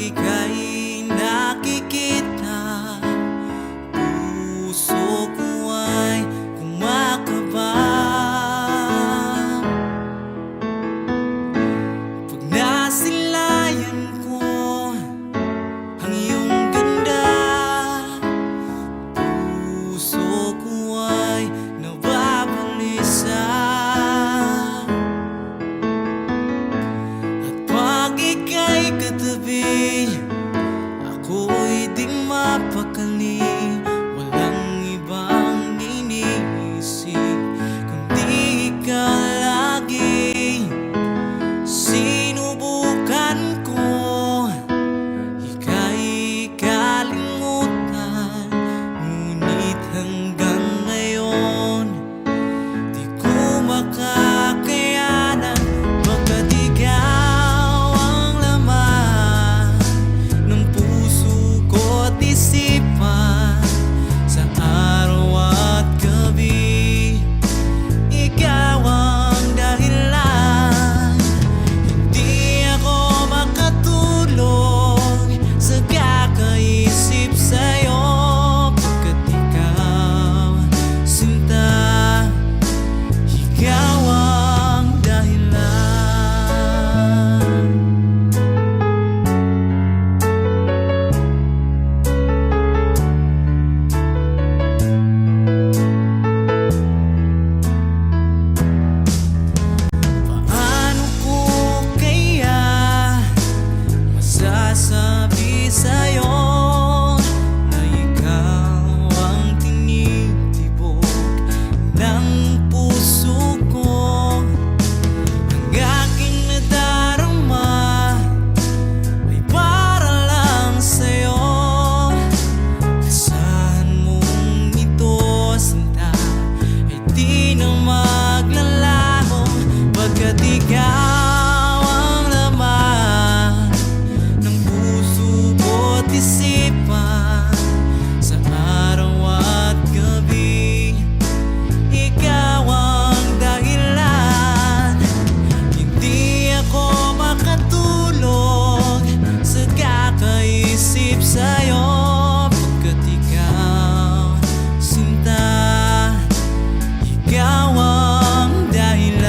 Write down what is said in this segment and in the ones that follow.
ika'y nakikita, puso ko ay kumakaba. Pag nasilayan ko ang iyong ganda, puso ko ay nababalisa. At pag ika'y katabi, ako'y di mapakali. Walang ibang iniisip kundi ikaw lagi. Sinubukan ko ika'y kalimutan, ngunit hanggang ngayon di ko makakayanan. Baga't ikaw ang laman ng puso ko't isipan, sa araw at gabi ikaw ang dahilan. Hindi ako makatulog sa kakaisip sa'yo, pagkat ikaw, sinta, ikaw ang dahilan. Paano ko kaya masasabi sa'yo na ikaw ang tinitibok ng puso ko? Ang aking nadarama ay para lang sa'yo. Asahan mong ito, sinta, ay di na maglalaho, pagkat ikaw ang laman ng puso ko't isipan, sa araw at gabi ikaw ang dahilan. Hindi ako makatulog sa kakaisip sa'yo, pagkat ikaw, sinta, ikaw ang dahilan.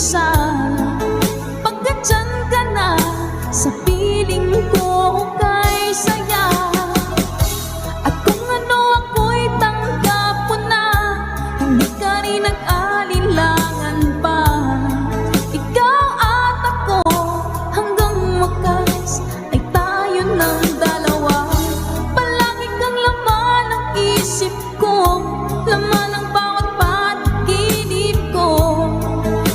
mag-iisa. Pagkatyan ka na sa piling ko kay saya. At kung ano ako'y tanggap mo na, hindi ka rin nag-alinlangan pa. Ikaw at ako hanggang wakas ay tayo ng dalawa. Palagi kang laman ng isip ko, laman ng bawat panaginip ko.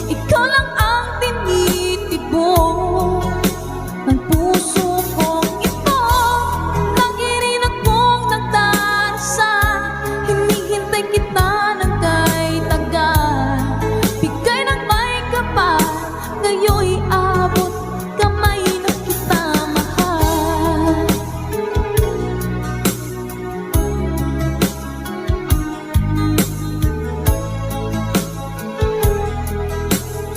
Ikaw lang ang tinitibok ng puso kong ito. Lagi rin akong nagdarasal, hinihintay kita ng kay tagal. Bigay ng may kapal, ngayon'y abot kamay na kita mahal.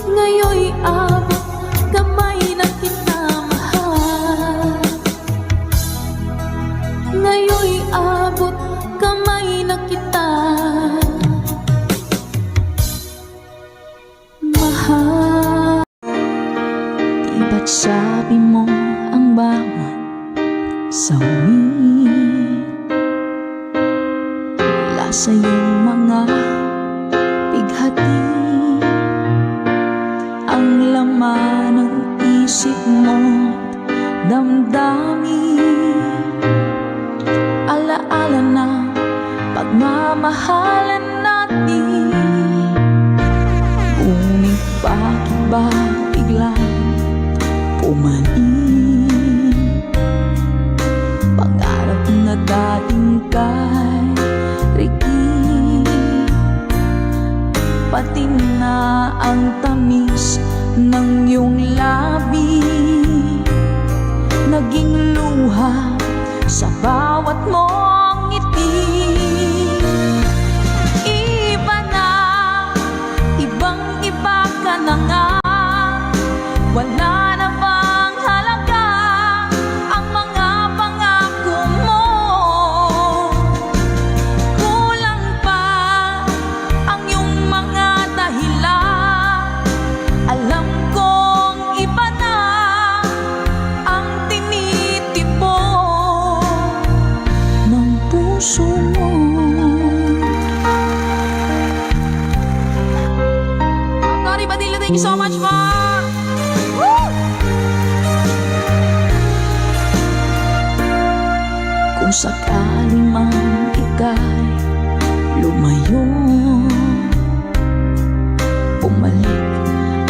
Ngayon'y abot kamay na kita mahal. Ngayon'y abot kamay na kita mahal. Di ba't sabi mo ang bawat sawi wala sa iyong mga bighati? Ang laman ng isip mo't damdamin, alaala na pagmamahalan natin. Ngunit bakit ba biglang pumanin pangarap na dating kay Ricky? Pati na ang tamis ng iyong labi naging luha sa bawat mong ngiti. Iba na, ibang-iba ka na nga. Wala na bang halaga ang mga pangako mo? Kulang pa ang iyong mga dahilan. Alam kong iba na ang tinitibok ng puso mo. Tori Badillo, thank you so much for kung sakali man ika'y lumayo, bumalik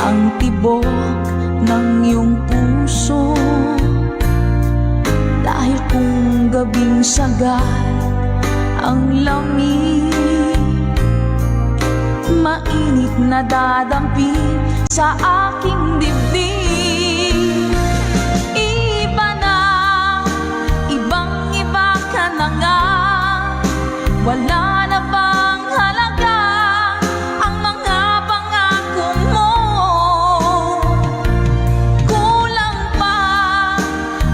ang tibok ng iyong puso. Dahil kung gabing sagad ang lamig, mainit na dadampi sa aking dibdib. Iba na, ibang-iba ka na nga. Wala na bang halaga ang mga pangako mo? Kulang pa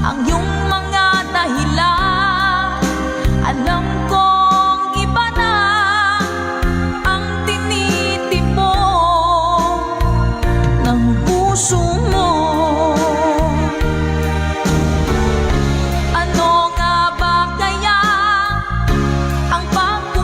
ang iyong mga dahilan. Alam kong iba na ang tinitibok ng puso mo. Ano nga ba kaya ang pagkukulang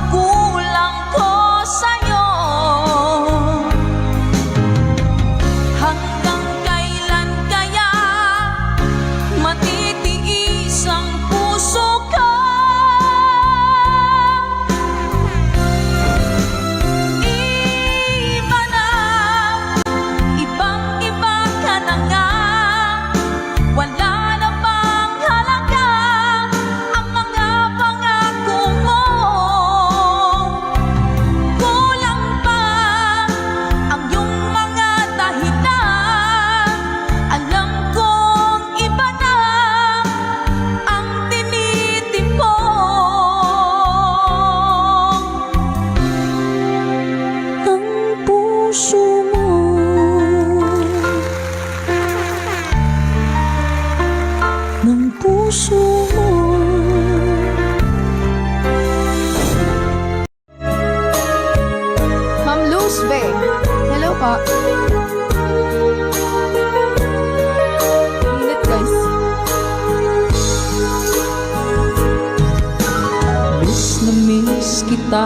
na miss kita,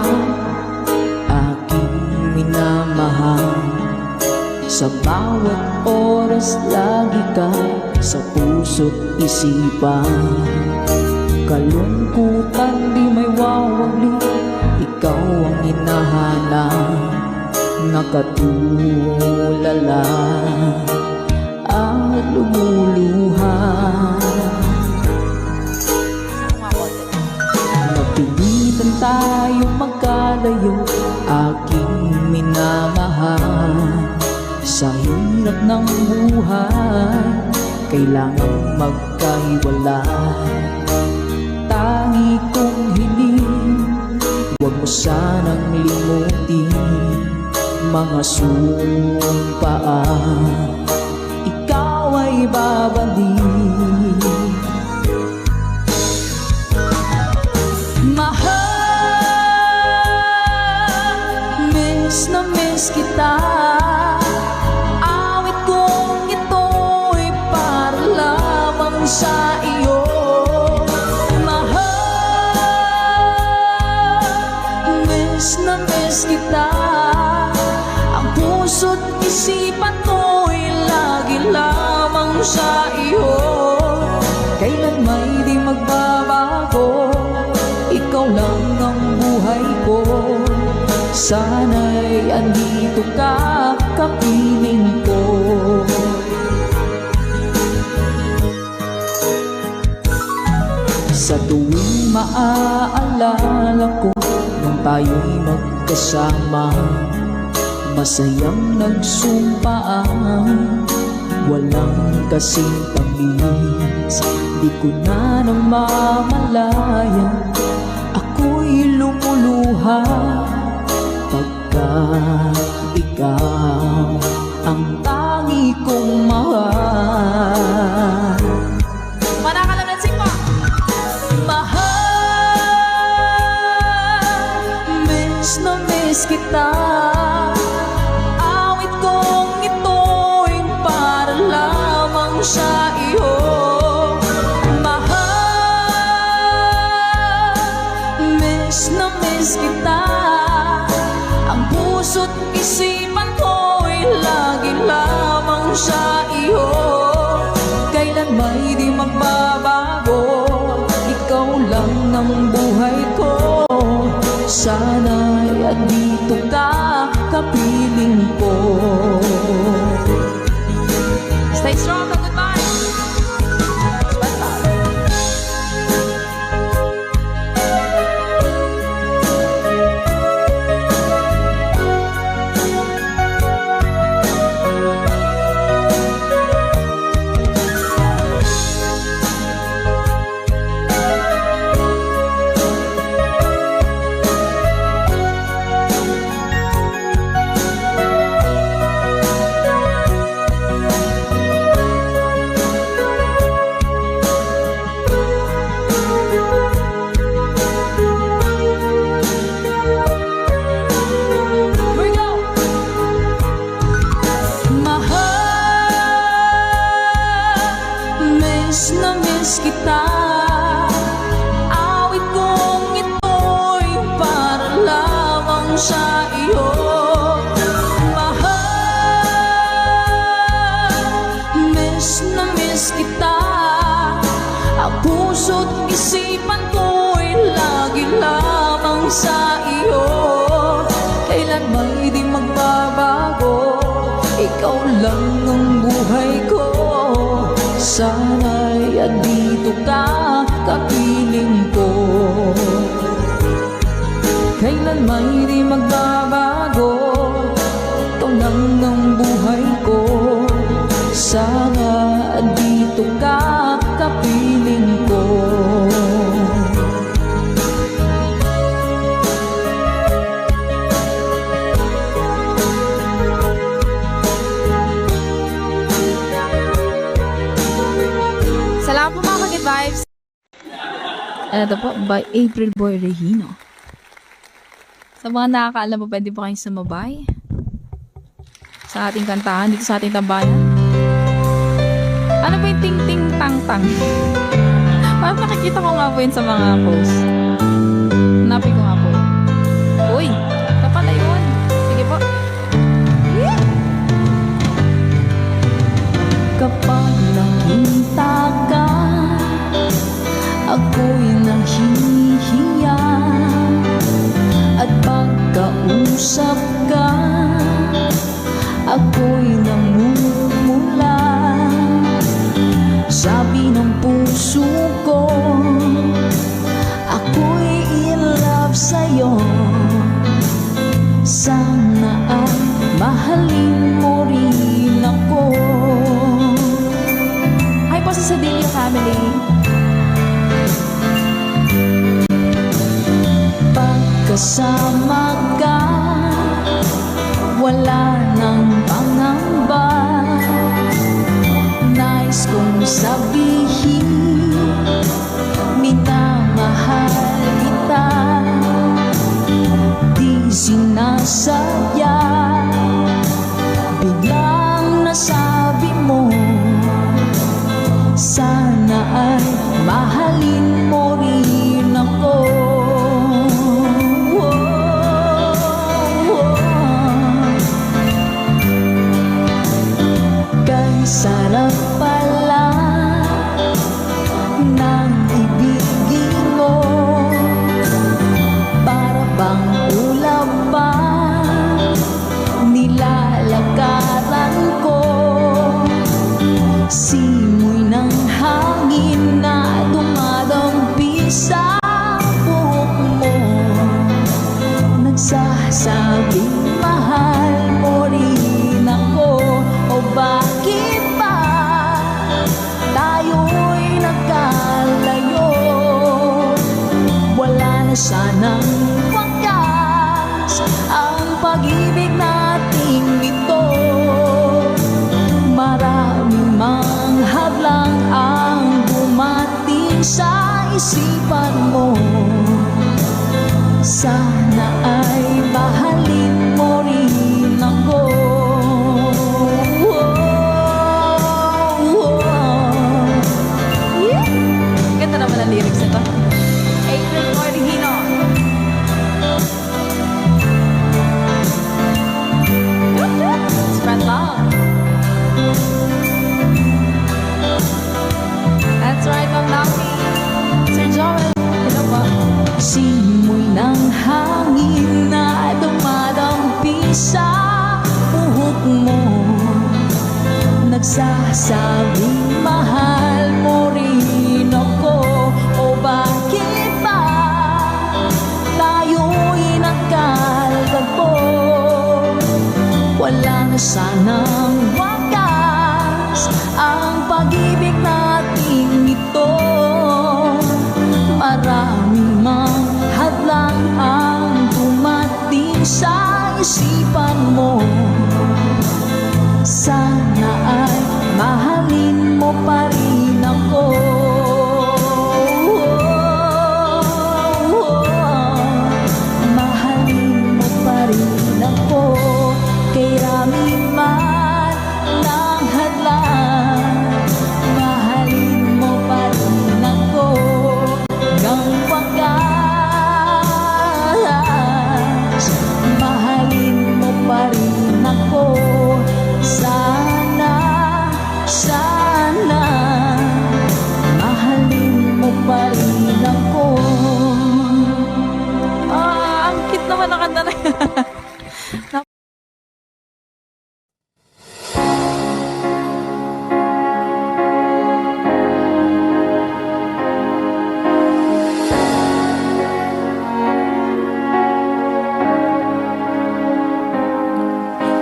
aking minamahal. Sa bawat oras lagi ka sa puso't isipan. Kalungkutan di may wawali, ikaw ang hinahanap. Nakatulala at lumuluha. Napilitan tayo magkalayo, aking minamahal. Sa hirap ng buhay, kailangang magkahiwalay. Tangi kong hiling, huwag mo sanang limutin mga sumpaan, ikaw ay babalik. Mahal, miss na miss kita. Awit kong ito'y para lamang sa iyo. Mahal, miss na miss kita. Ang puso't isipan ko'y lagi lamang sa iyo. Kailan may di magbabago, ikaw lang ang buhay ko. Sana'y andito ka, kapiling ko. Sa tuwing maaalala ko nung tayo'y magkasama, masayang nagsumpaan, walang kasing tamis. Di ko na namamalayan, ako'y lumuluha pagkat ikaw ang tangi kong mahal. Manakalansing po. Mahal, miss na miss kita. Awit kong ito'y para lamang sa iyo. Mahal, miss na miss kita. Ang puso't isipan ko'y lagi lamang sa iyo. Kailan may di magbabago, ikaw lang ang buhay ko. Sana'y andito ka, kapiling ko. Stay strong and goodbye. Miss na miss kita. Awit kong ito'y para lamang sa iyo. Mahal, miss na miss kita. Ang puso't isipan ko'y lagi lamang sa iyo. Kailan may di magbabago, ikaw lang ang buhay ko. Sana'y andito ka, kapiling ko. Kailan may di magbabago, ikaw lang ang buhay ko. Sana andito ka, kapiling ko. Salamat po mga Ka-Good Vibes. Ito po, by April Boy Regino. Sa mga nakakaalam po, pwede po kayong sumabay sa ating kantahan dito sa ating tambayan. Ano ba yung ting-ting-tang-tang? Parang nakikita ko nga po yun sa mga posts na sa'yo. Sana ay mahalin mo rin ako. Hi po sa Sadilio family. Pagkasama ka, wala nang pangamba. Nais kong sabihin, minamahal kita. Di sinasadya, biglang nasabi mo, sana ay mahalin mo rin ako. Kay sarap pala ng ibigin mo, para bang ulap pa nilalakaran ko. Simoy ng hangin na dumadampi sa buhok mo, nagsasabing mahal mo rin ako. O bakit ba tayo'y nagkalayo? Wala na sanang wakas ang pag-ibig nating ito. Maraming mang hadlang ang dumating sa isipan mo. Sana ay mahalin mo rin ako. Yeah. Ganda naman ang lyrics nito. April Mordigino. Spread love. That's right, Ma'am Naomi. Sir Joel, hello po. Simoy ng hangin na dumadampi sa buhok mo, nagsasabing mahal mo rin ako. O bakit ba tayo'y nagkalagpo? Wala na sanang wakas ang pag-ibig nating ito. Maraming mang hadlang ang dumating sa isipan mo. Sana ay mahalin mo pa rin ako. Mahalin mo pa rin ako. Kay rami man ng hadlang, mahalin mo pa rin ako. Hanggang wakas, mahalin mo pa rin ako. Sana, sana, mahalin mo pa rin ako. Ang cute naman ang kanta na yan.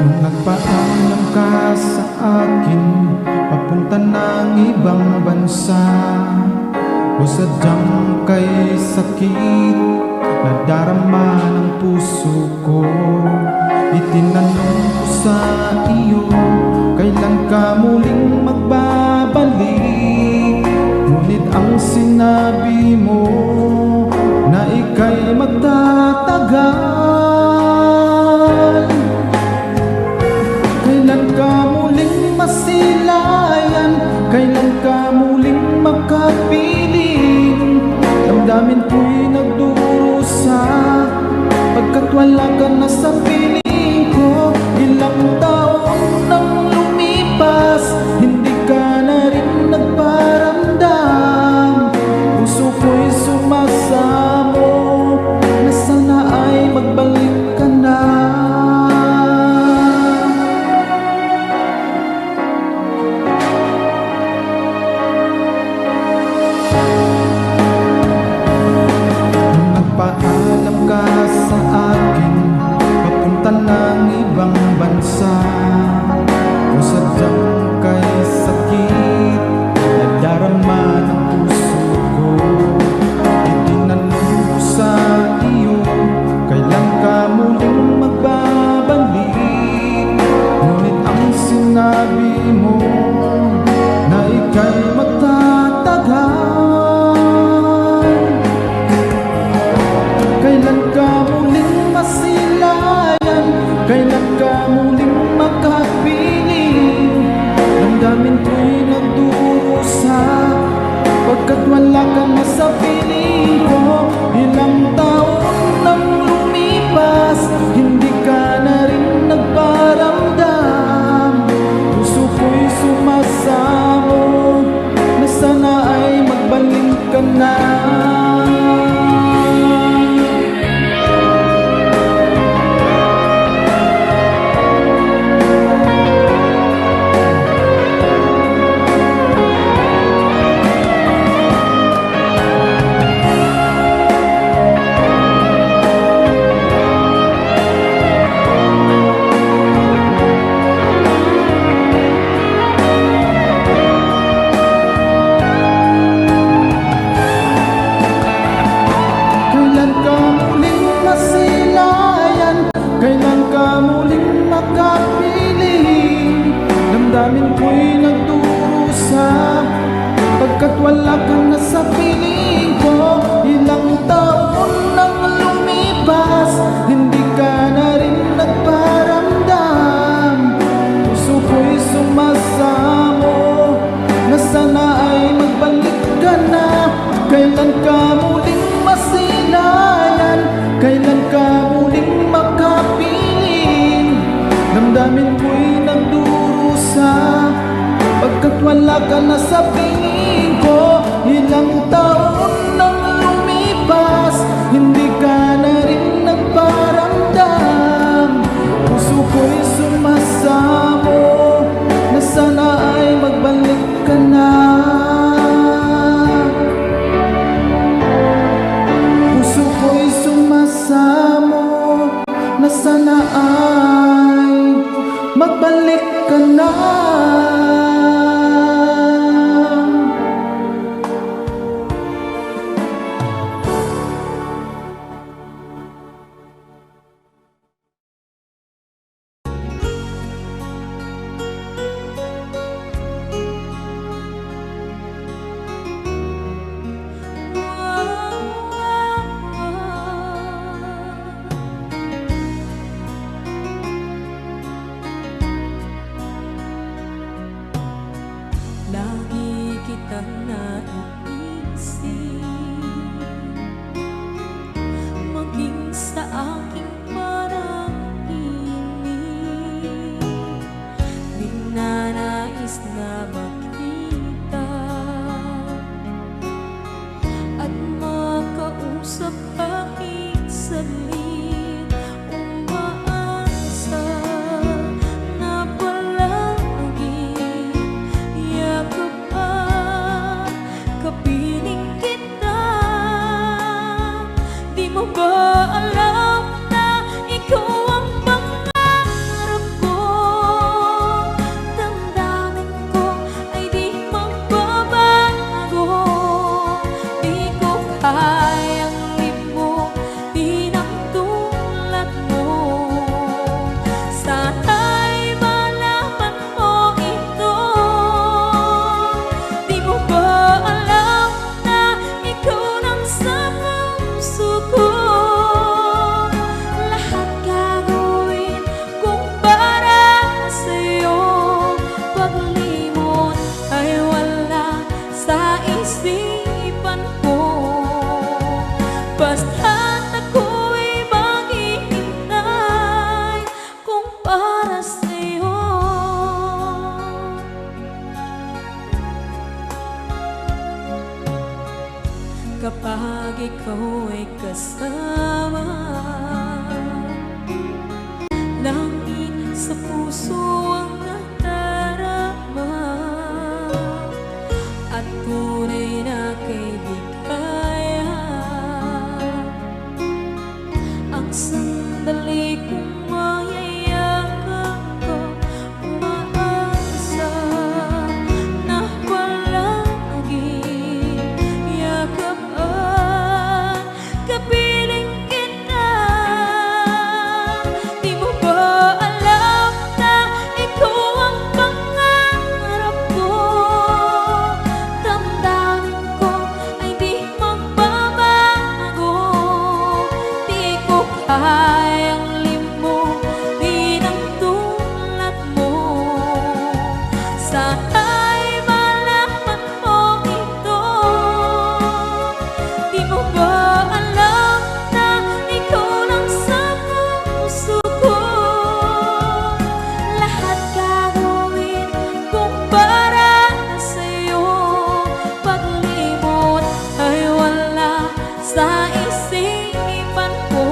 Nung nagpaalam ka sa akin, papunta ng ibang bansa, o sadyang kay sakit na darama ng puso ko, itinanong ko sa iyo, kailan ka muling magbabalik? Ngunit ang sinabi mo na ika'y magtatagal. Kailan ka muling masilayan? Kailan ka muling makapiling? Damdamin ko'y nagdurusa, pagkat wala ka na sa piling ko. Ilang taon nang lumipas, hindi ka na rin nagparamdam. Puso ko'y sumasamo na sana ay wala ka na sa piling ko. Ilang taon nang lumipas, hindi ka na rin nagparamdam. Puso ko'y sumasamo na sana ay magbalik ka na. Puso ko'y sumasamo na sana ay magbalik ka na. Lagi kitang naiisip, maging sa aking parang inig. Di na nais na makita at makausap kahit saglit. Umaasa na palagi yakap at kapiling kita. Di mo ba alam na ikaw ang pangarap ko? Damdamin ko ay di magbabago. Di ko kayang limutin ang tulad mo. Sana'y malaman mo ito. Di mo ba alam na ikaw nang sa puso ko? Lahat gagawin kung para sa'yo. Paglimot ay wala sa isipan ko. Basta't ako'y maghihintay kung para sa'yo. Kapag ikaw ay kasama, langit sa puso ang nadarama, at tunay na kaibigan. Ang sandali kong mayayakap ko, umaasa na palagi yakap at kapiling kita. Di mo ba alam na ikaw ang pangarap ko? Damdamin ko ay di magbabago. Di ko kayang limutin ang tulad mo. Sana'y malaman mo ito. Di mo ba alam na ikaw lang sa puso ko? Lahat gagawin kung para sa'yo. Paglimot ay wala sa isipan ko.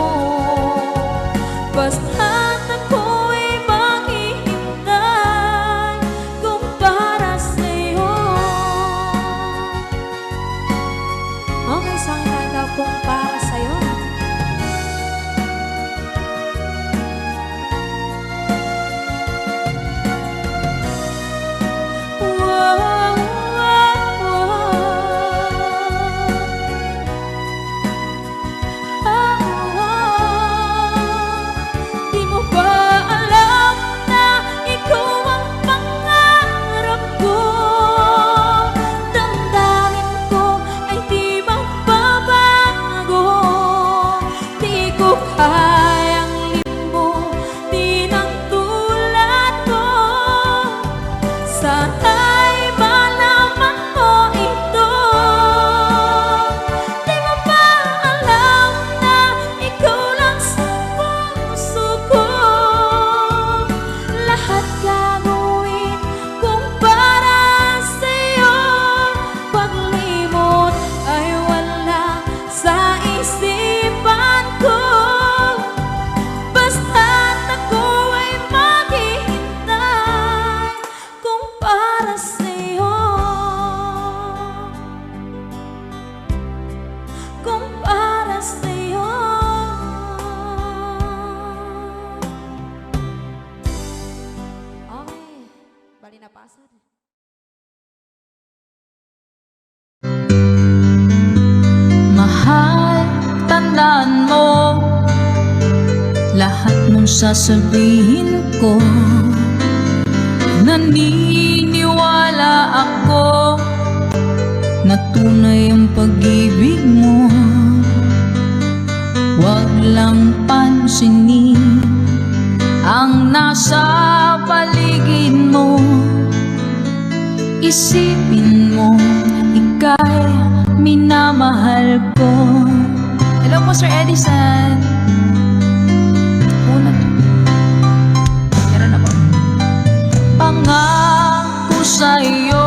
Basta't ako'y maghihintay kung para sa'yo. Okay, isang kanta kung para sa'yo. Wow, wow, Di mo ba alam na ikaw ang pangarap ko? Damdamin ko ay di magbabago. Di ko kayang limutin ang tulad mo. Sana'y malaman mo ito. Di mo ba alam na ikaw lang sa puso ko? Lahat gagawin kung para sa'yo. Mahal, tandaan mo lahat ng sasabihin ko. Naniniwala ako na tunay ang pag-ibig mo. Huwag lang pansinin ang nasa paligid mo. Isipin mo, ika'y minamahal ko. Hello po, Sir Edison. Una. Meron na po. Pangako sa'yo,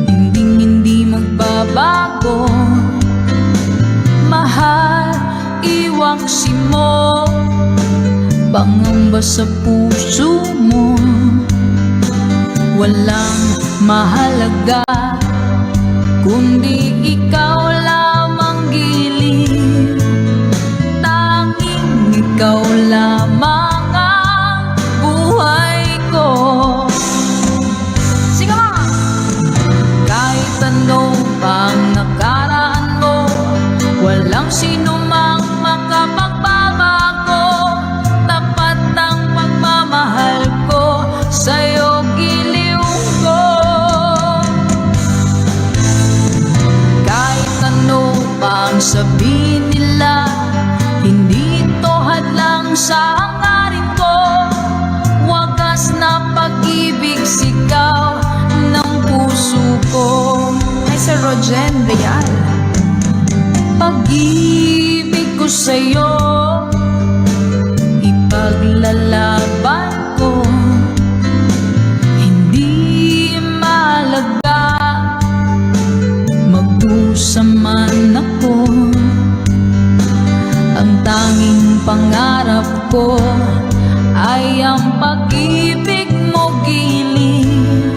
hindi magbabago. Mahal, iwaksi mo, pangamba sa puso mo. Walang mahalaga kundi ikaw lamang giliw. Tanging ikaw lamang ang buhay ko. Sige mga! Kahit ano pang nakaraan mo, walang sino mang makapagbabago. Tapat ang pagmamahal ko sa'yo, giliw ko. Kahit ano pang sabihin nila, hindi ito hadlang sa hangarin ko. Wagas na pag-ibig, sigaw ng puso ko. Ay, Sir Rogen Real. Pag-ibig ko sa'yo, ipaglalaban ko. Hindi mahalaga magdusa man ako. Ang tanging pangarap ko ay ang pag-ibig mo, giliw.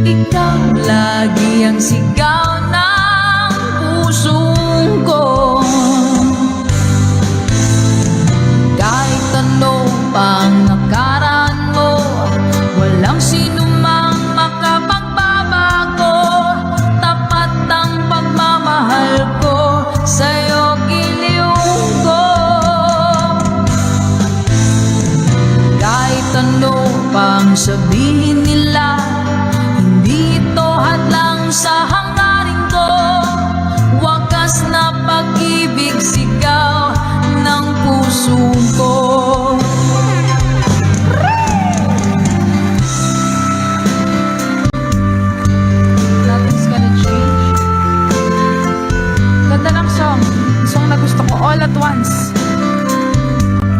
Ikaw lagi ang sigaw ng puso ko. Kahit ano pang nakaraan mo, walang sino mang makapagbabago. Tapat ang pagmamahal ko sa'yo, giliw ko. Kahit ano pang sabihin nila, hindi ito hadlang sa hangarin ko. Wagas na pag-ibig, sigaw ng puso ko. Nothing's gonna change. Ganda ng song. Song na gusto ko, All at Once.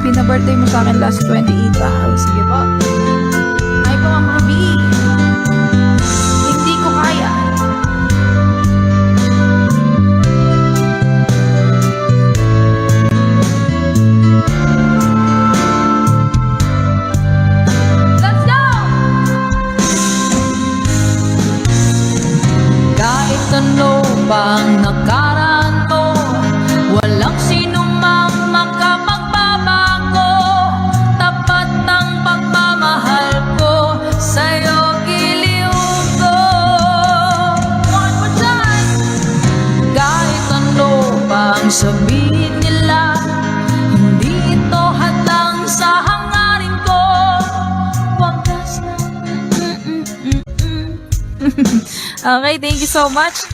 Pina-birthday mo sa akin last 28. Sige po. Ay po, Ma'am Ruby. Hindi ko kaya. Let's go! Kahit ano pang nakaraan mo, walang sino mang makapagbabago. Tapat ang pagmamahal ko sa'yo, giliw ko. One more time! Kahit ano pang sabihin nila, hindi ito hadlang sa hangarin ko. Wagas na. Okay, thank you so much.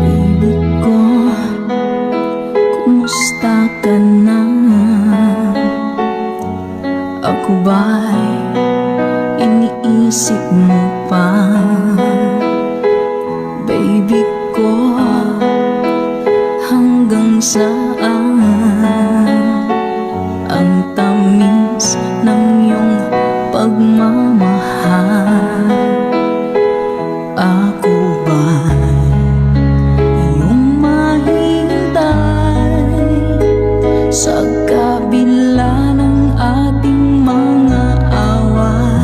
Baby ko, kumusta ka na? Ako ba'y iniisip mo pa? Baby ko, hanggang saan ang tamis ng iyong pagmamahal? Ako ba'y iyong mahintay sa kabila ng ating mga away?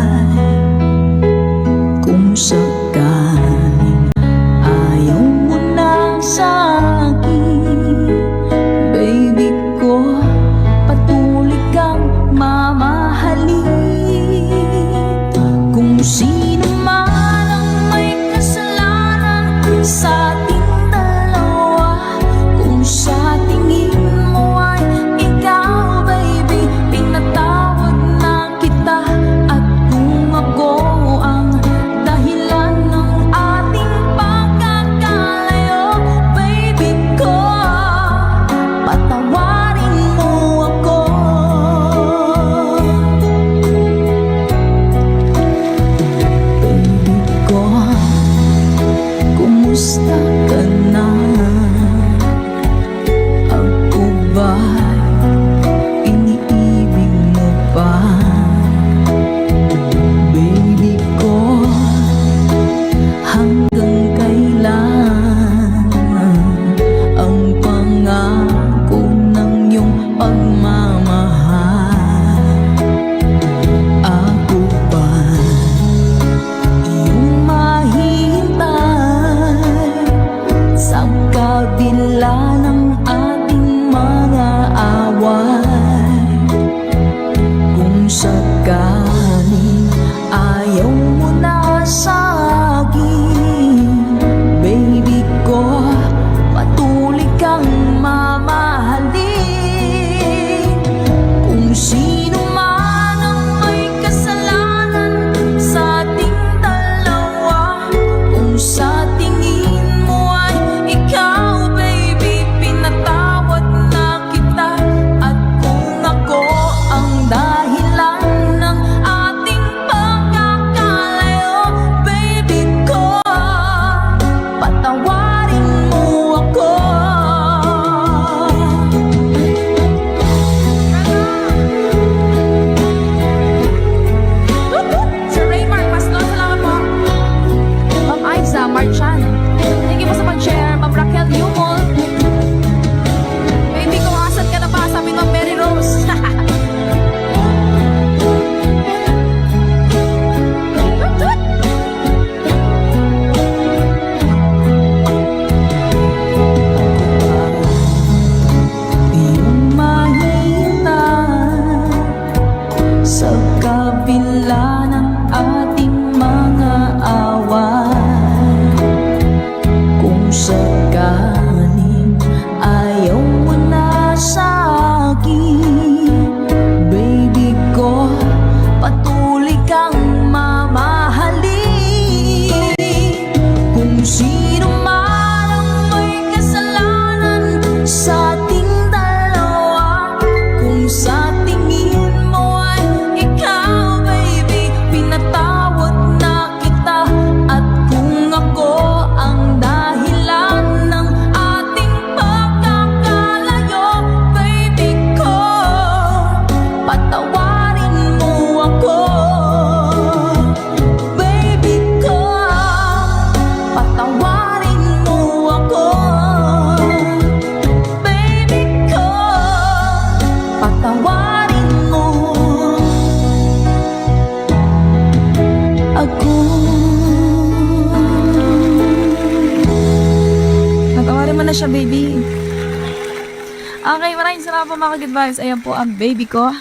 Okay, maraming salamat po mga Good Vibes. Ayan po ang baby ko.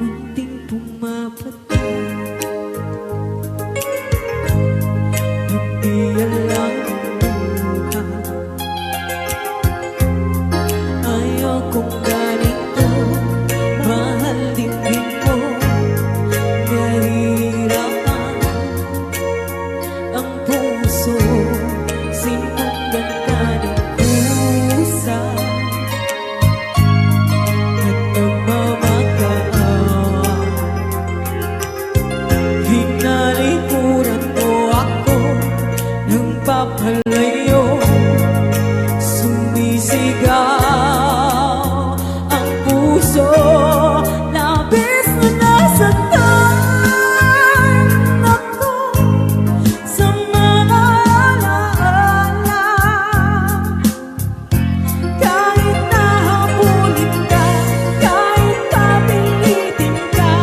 Munting pumapatay, hindi alam ang ayaw kong ganito, mahal din mo, nahihirapan ang puso, sinundan ka ng pusa at nagmamakaan. Hinalikuran mo ako ng papalayo, sumisigaw ang puso, labis na nasaktan ako sa mga alaala. Kahit nahabulin ka, kahit papilitin ka,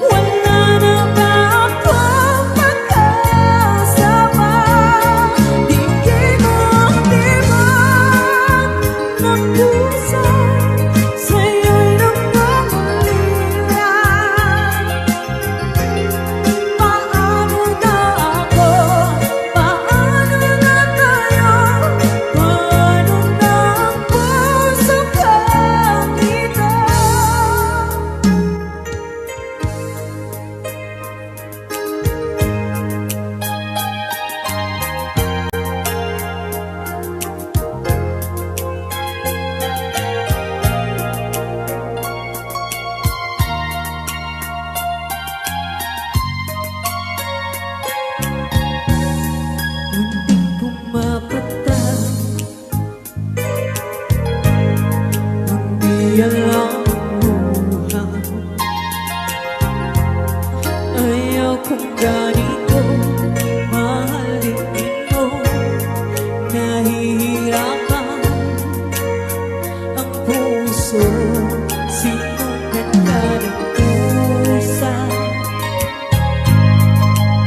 wala na ba akong makasama? Tingin mo ang tibag ng puso, sa'yo'y nagmamalian. Paano na ako? Paano na tayo? Paano na ang puso kang ito? Munting pumapatay, hindi alam ang buhay. Ayaw kong ganito, mahalin mo, nahihirapan ang puso, sinundan ka ng pusa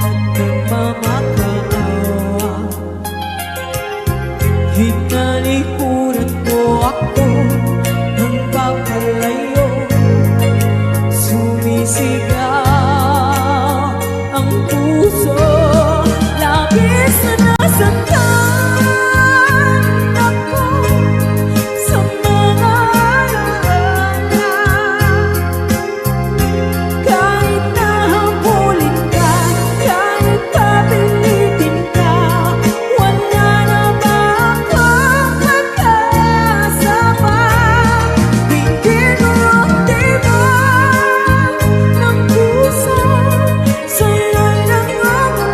at nagmamakaawa. Hinalikuran mo ako ng papalayo, sumisigaw ang puso, labis na nasaktan ako sa mga alaala. Kahit nahabulin ka, kahit papilitin ka, wala na ba akong makasama? Tingin mo ang tibag ng puso, sa'yo'y nagmamalian.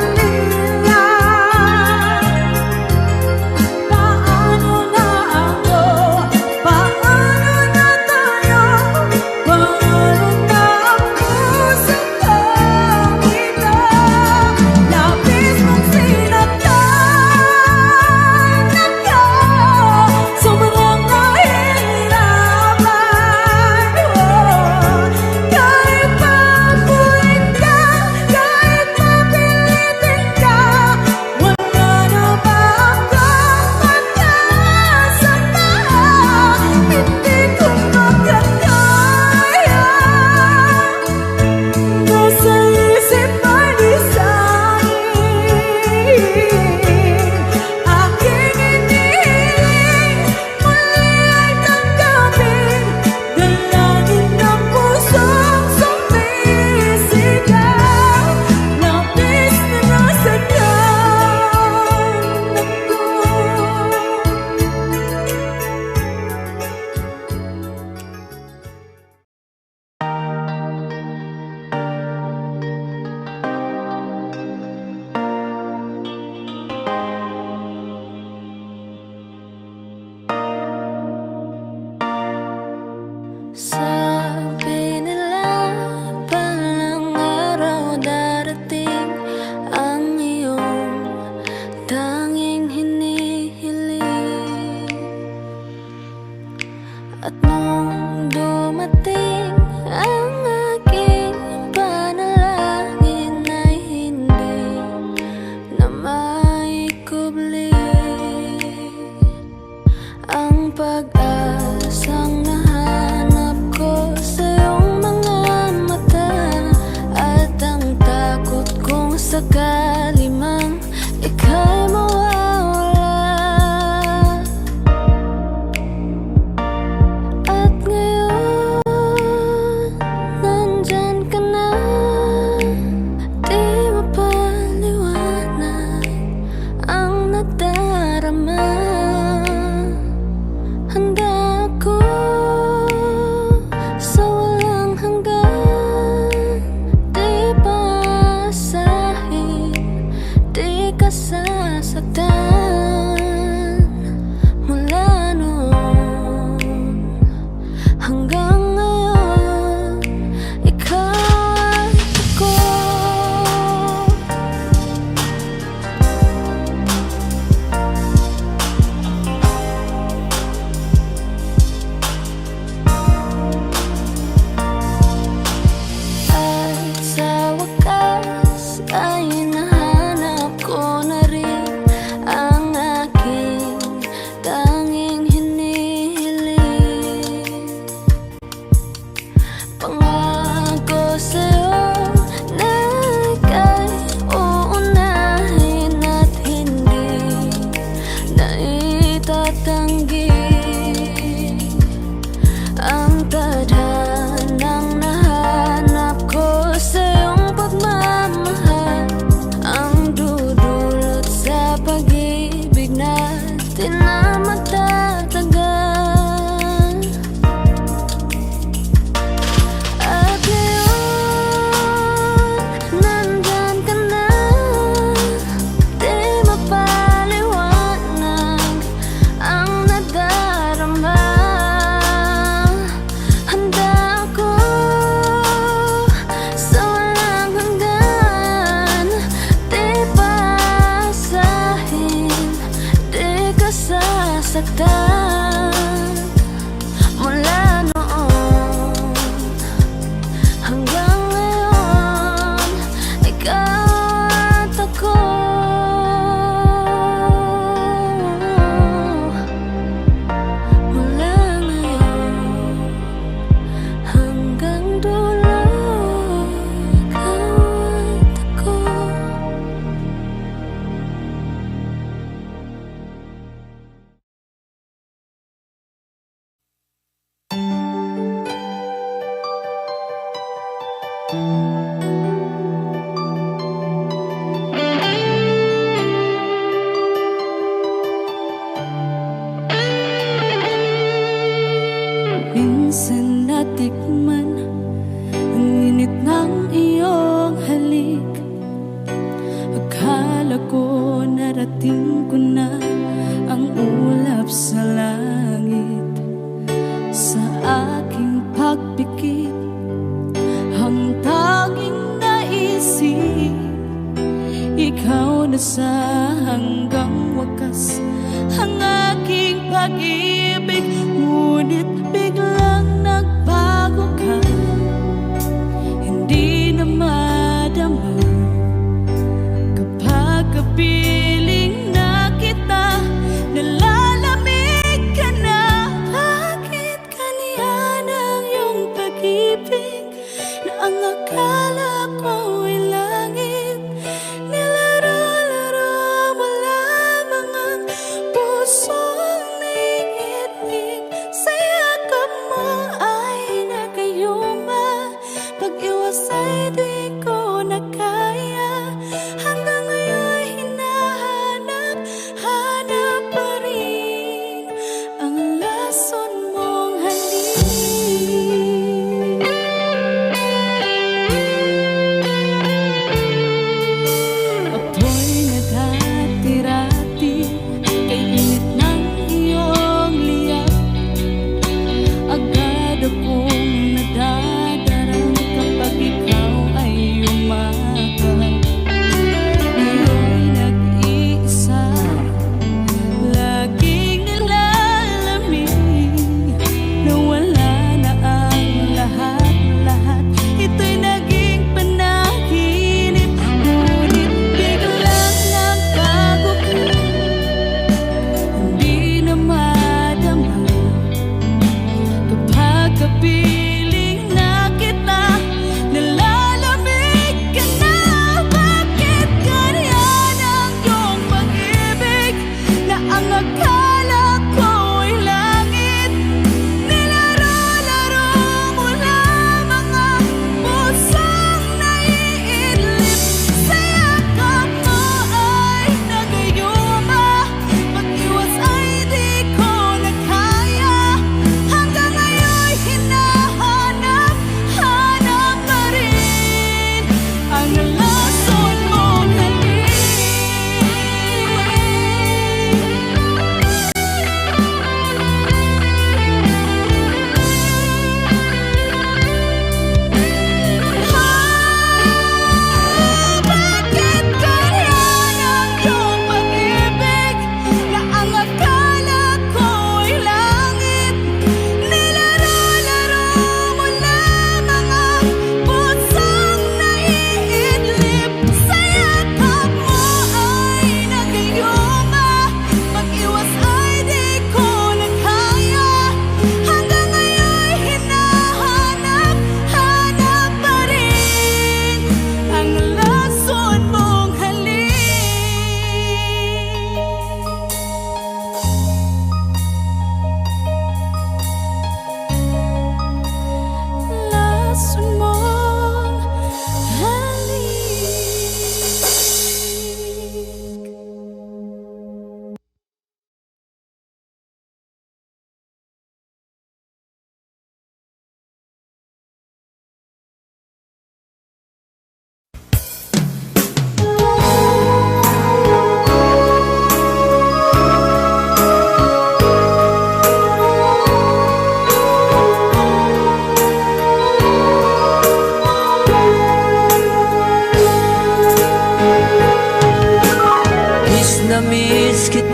sakali mang ika'y mawawala. At ngayon, nandyan ka na, di mapaliwanag ang nadarama. Handa ako sa walang hanggan, di basahin, di ka sasaktan. Mula noon hanggang ngayon, ikaw at ako. At sa wakas ay nahanap ko na rin ang aking tanging hinihiling. Pangako sa'yo na ika'y uunahin at hindi na itatanggi ang tadhanang nahanap ko sa iyong pagmamahal, ang dudulot sa pag-ibig natin na matatagal. At ngayon, nandyan ka na, di mapaliwanag ang nadarama. Handa ako sa walang hanggan, di basahin, di ka sasaktan. Mula noon hanggang ngayon, ikaw at ako. Mula ngayon hanggang dulo, ikaw at ako. Minsan natikman ang init ng iyong halik. Akala ko narating ko na ang ulap sa langit. Sa aking pagpikit, ang tanging naisip, ikaw na sa hanggang wakas ang aking pag-ibig. Ngunit biglang nagbago ka, hindi na madama kapag kapiling na kita. Nalalamig ka na, bakit kaniyan ang iyong pag-ibig na ang akala ko ay langit? Nilaro-laro mo lamang ang pusong naiinig sa yakap mo.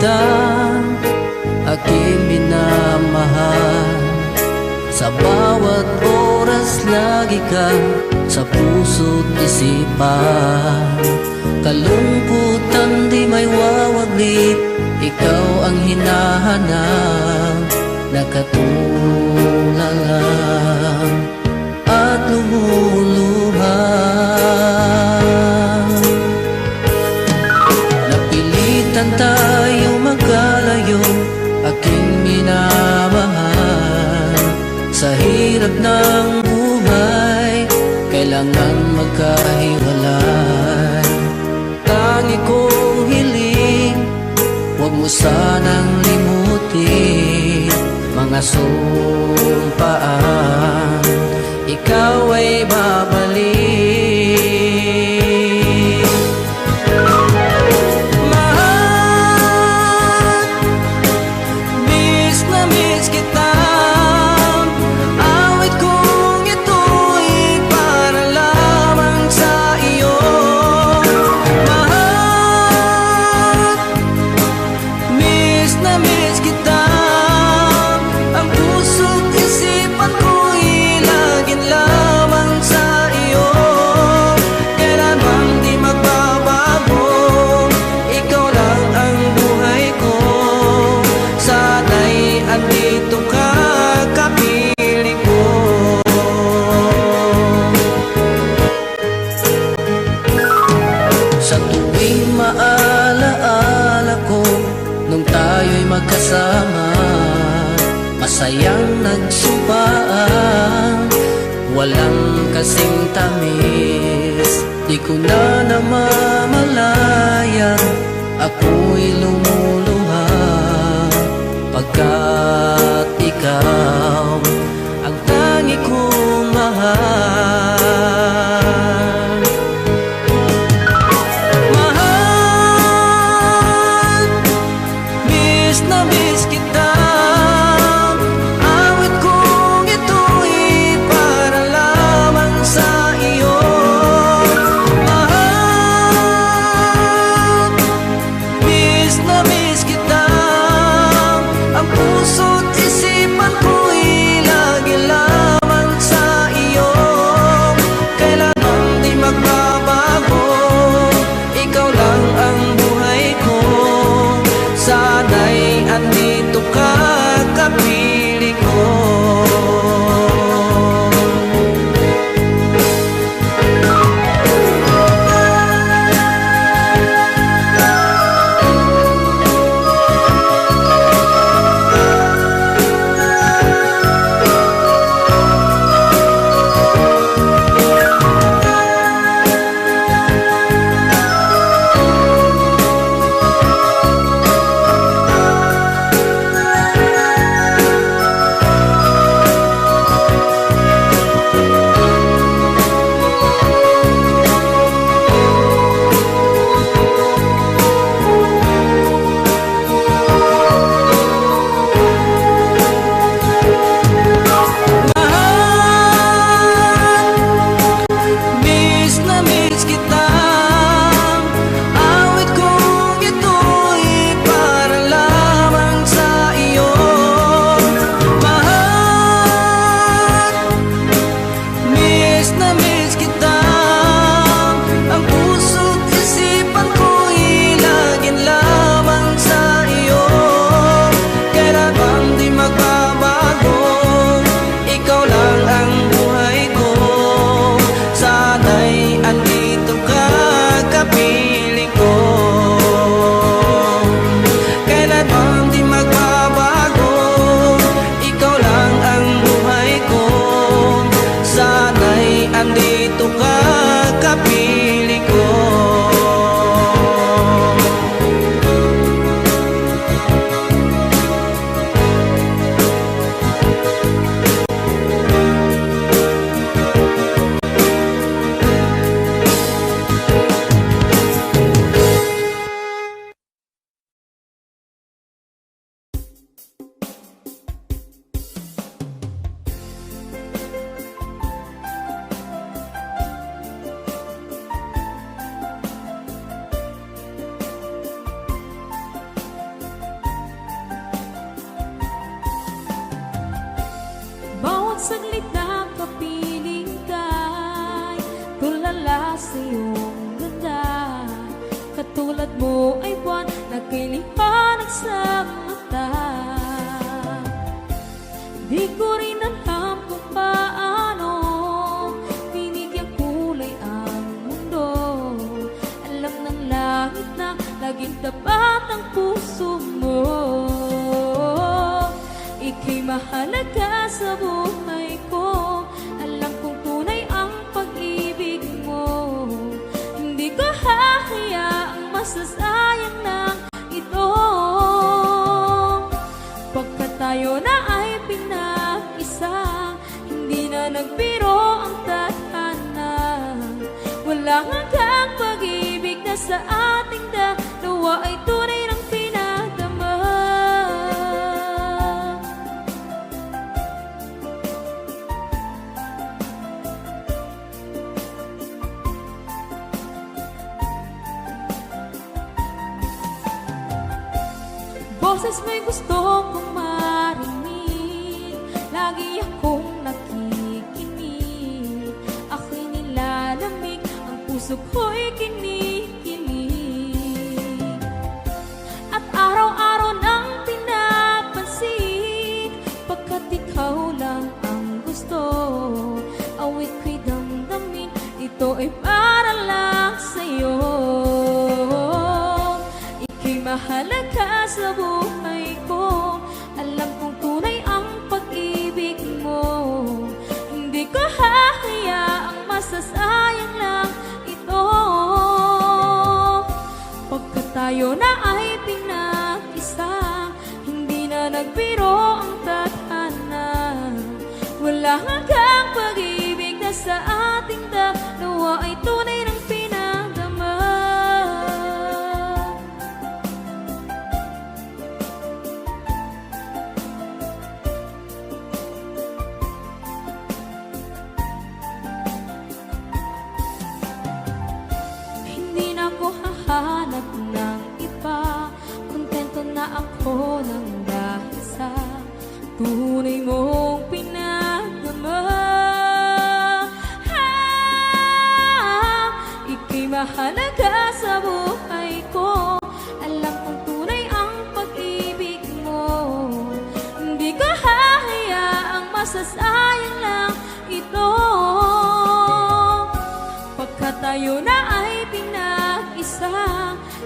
kita, aking minamahal. Sa bawat oras lagi ka sa puso't isipan. Kalungkutan di may wawaglit, ikaw ang hinahanap. Nakatulala at lumuluha. Napilitan tayo magkalayo, aking minamahal. Sa hirap ng buhay, kailangan magkahiwalay. Tangi kong hiling, huwag mo sanang limutin mga sumpaan, ikaw ay babalik. Mahal, miss na miss kita. Awit kong ito'y para lamang sa iyo. Mahal, miss na miss kita. Ang puso't isipan ko'y laging lamang sa iyo. Kailanman di magbabago, ikaw lang ang buhay ko. Sana'y andito ka, kapiling ko. Sa tuwing maalaala ko, nung tayo'y magkasama, masayang nagsumpaan, walang kasing tamis. Di ko na namamalayan, ako'y lumuluha, pagkat ikaw ang tangi kong mahal. Mahal, miss na miss kita. Awit kong ito'y para lamang sa iyo. Mahal, miss na miss kita. Ang puso't isipan ko'y lagi lamang sa iyo. Kailanman di magbabago, ikaw lang ang buhay ko. Sana'y andito ka, kapiling ko. mo ay buwan na kay liwanag sa mata. Di ko rin alam kung paano binigyan kulay ang mundo. Alam ng langit na laging tapat ang puso mo. Ika'y mahalaga sa buhay ko. Alam kong tunay ang pag-ibig mo. Hindi ko hahayaang masasayang lang ito. Pagkat tayo na ay pinag-isa, hindi na nagbiro ang tadhana. Walang hanggang pag-ibig na sa ating dalawa ay tunay ng pinadama. Boses mo'y gusto kong marinig, lagi akong nakikinig. Ako'y nilalamig, ang puso ko'y kinikilig. At araw-araw nang pinapansin, pagkat ikaw lang ang gusto. Awit ko'y damdamin, ito ay para lang sa'yo. Ika'y mahalaga sa buhay ko. Alam kong tunay ang pag-ibig mo. Hindi ko hahayaang masasayang lang ito. Pagkat tayo na ay pinag-isa, hindi na nagbiro ang tadhana. Wala hanggang pag-ibig na sa ating dalawa ay tunay ng pinadama. Hindi na ako hahanap ng iba, kontento na ako ng dahil sa tunay mong pinagdama. Ika'y mahalaga sa buhay ko. Alam kong tunay ang pag-ibig mo. Hindi ko hahayaang masasayang lang ito. Pagkat tayo na ay pinag-isa,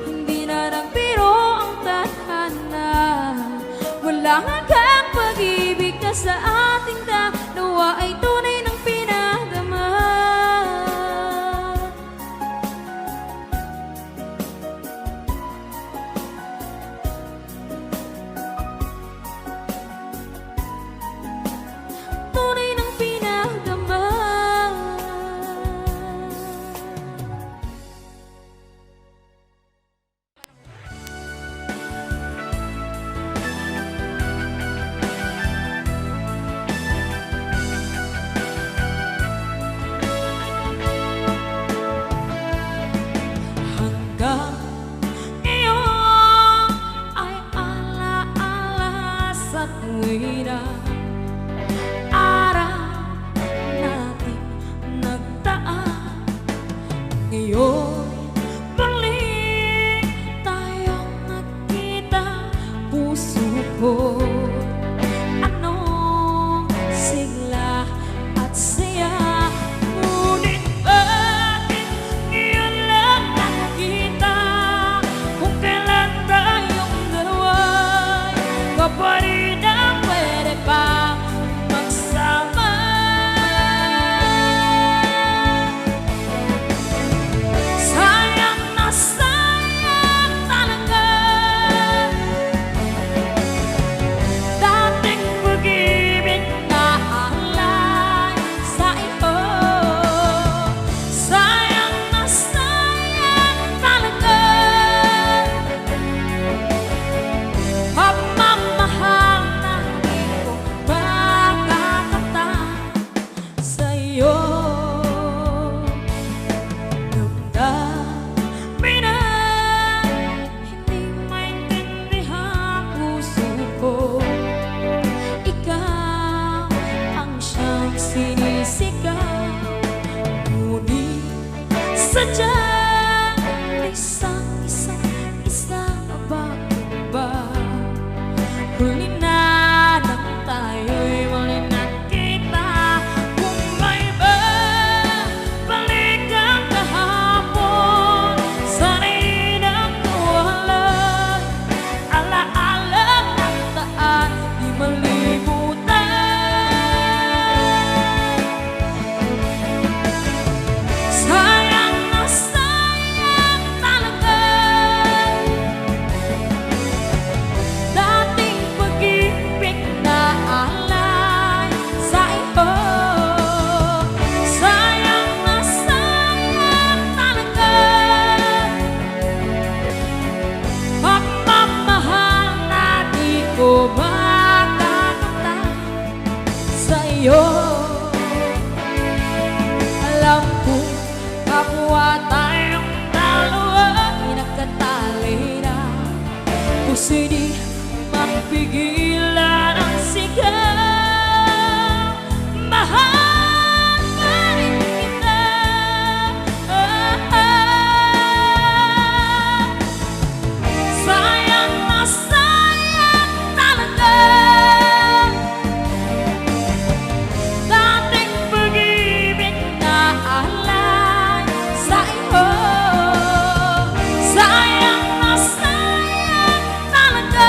hindi na nagbiro ang tadhana. Wala hanggang pag-ibig na sa ating dalawa ay tunay ng pinadama. Tunay ng pinadama. Hanggang iyon ay alaala sa tuwing na araw natin nagdaan. Ngayon muli tayong nagkita, puso ko anong sigla at saya. Ngunit bakit ngayon lang nakita, kung kailan tayong dalawa'y kapatid na pwede pa puso'y di mapigilan ang sigaw. Mahal pa rin kita. Sayang na sayang talaga dating pag-ibig na alay sa iyo. Sayang na sayang talaga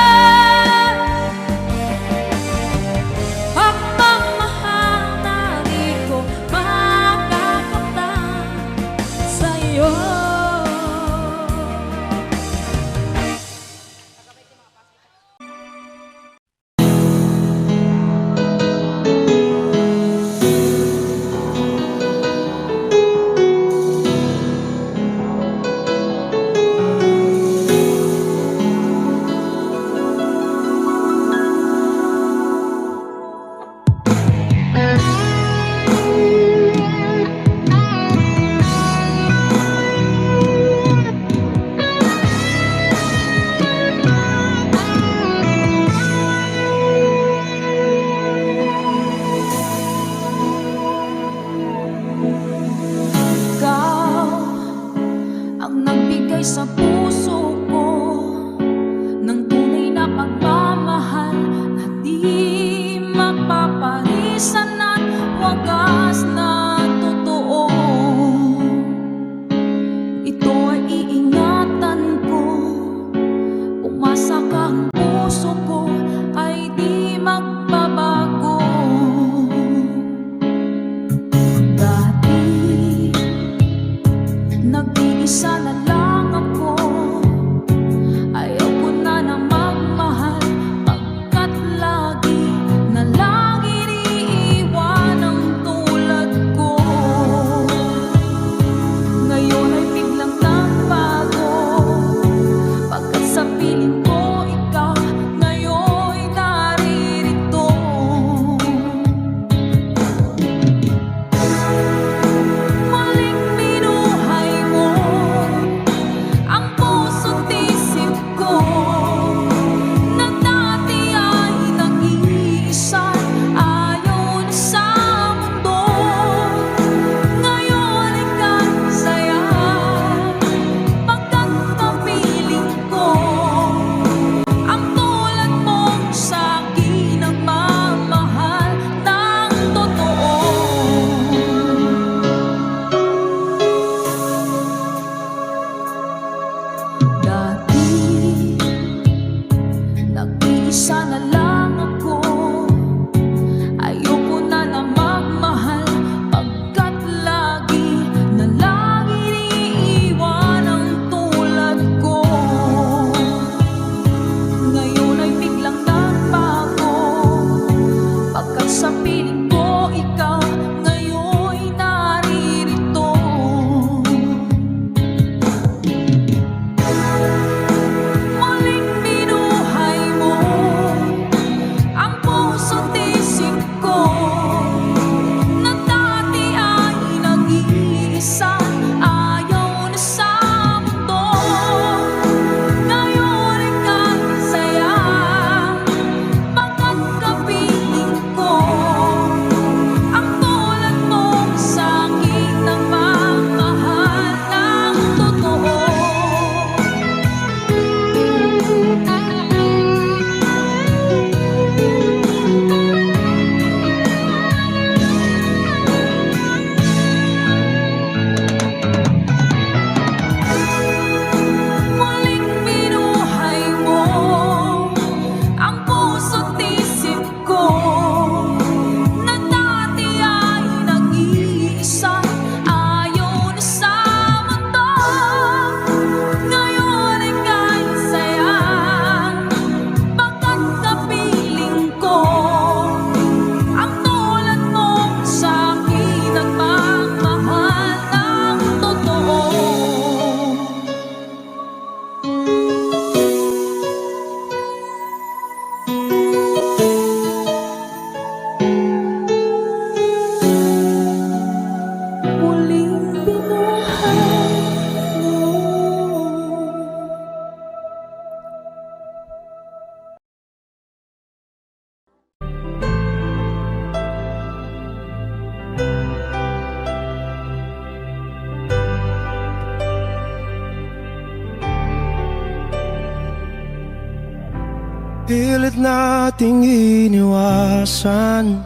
Pilit nating iniwasan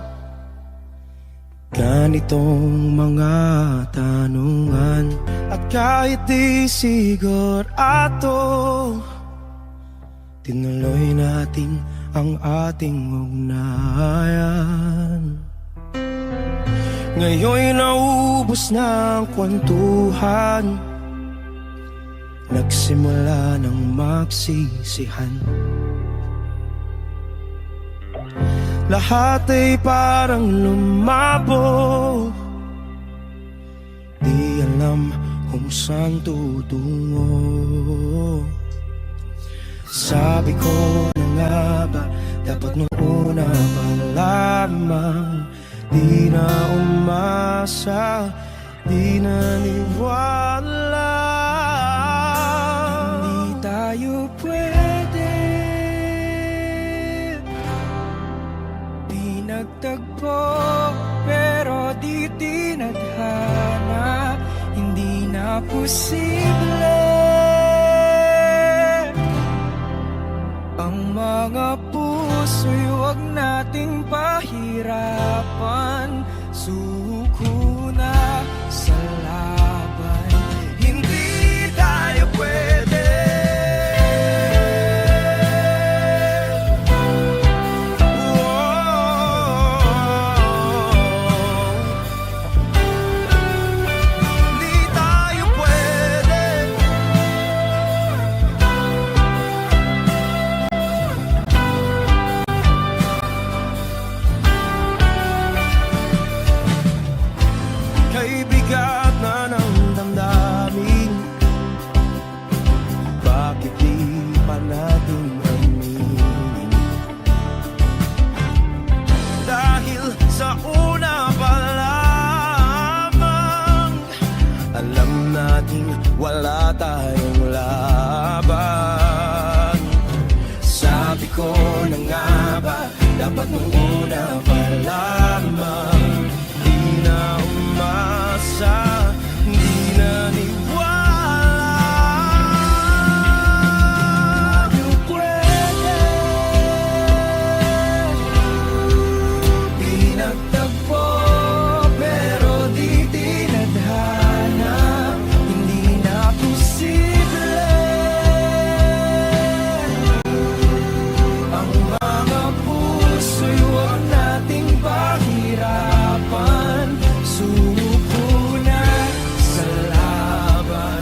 ganitong mga tanungan. At kahit di sigurado, tinuloy natin ang ating ugnayan. Ngayon'y naubos na ang kwentuhan, nagsimula ng magsisihan. Lahat ay parang lumabo, di alam kung saan tutungo. Sabi ko na nga ba, dapat nung una pa lamang, di na umasa, di naniwala. Hindi tayo pwede, di nagtagpo, pero di tinadhana. Hindi na posible ang mga puso'y huwag nating pahirapan. Suko na sa laban, hindi tayo pwede. Hindi tayo pwede. Kay bigat na ng damdamin, bakit di pa natin aminin? Dahil sa una pa lamang, alam natin wala tayong laban. Sabi ko na nga ba, dapat nung una pa lamang, di na umasa, di naniwala. Di pwede, di nagtagpo, pero di tinadhana. Hindi na posible ang mga puso'y huwag nating pahirapan. Suko na sa laban,